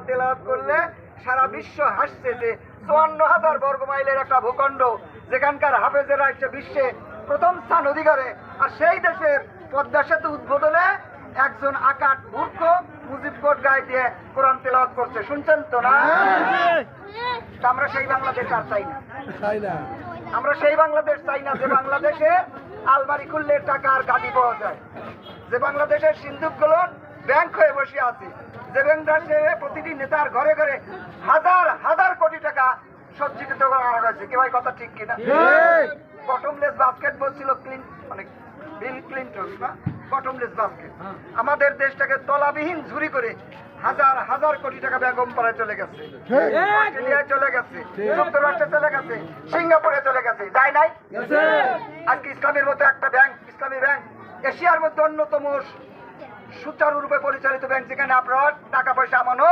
তেলাওয়াত করলে সারা বিশ্ব হাসছে যে ৫৪,০০০ বর্গ মাইলের একটা ভূখণ্ড, যেখানকার হাফেজেরা এসে বিশ্বে প্রথম স্থান অধিকারে, আর সেই দেশের পদ্মা সেতু উদ্বোধনে একজন আকাট মূর্খ মুজিব কোট গায়ে দিয়ে কোরআন তেলাওয়াত করছে। শুনছেন তো না? তা আমরা সেই বাংলাদেশ আর চাই না। আমরা সেই বাংলাদেশ চাই না যে বাংলাদেশে আলমারি খুললে টাকা আর গাড়ি পাওয়া যায়, যে বাংলাদেশের সিন্ধুকগুলো ব্যাংক হয়ে বসে আছে, যে বাংলাদেশে প্রতিটি নেতার ঘরে ঘরে হাজার হাজার কোটি টাকা সজ্জিত করা হয়েছে। কি ভাই কথা ঠিক কিনা? বটমলেস বাস্কেট বলছিল বিল ক্লিন্টন না, বটমলেস বাস্কেট। আমাদের দেশটাকে তলাবিহীন ঝুরি করে হাজার হাজার কোটি টাকা বেগম পাড়ায় চলে গেছে, অস্ট্রেলিয়ায় চলে গেছে, যুক্তরাষ্ট্রে চলে গেছে, সিঙ্গাপুরে চলে গেছে, যায় নাই? আজকে ইসলামের মতো একটা ব্যাংক, ইসলামী ব্যাংক এশিয়ার মধ্যে অন্যতম সুচারুরূপে পরিচালিত ব্যাংক, যেখানে আপনার টাকা পয়সা আমানত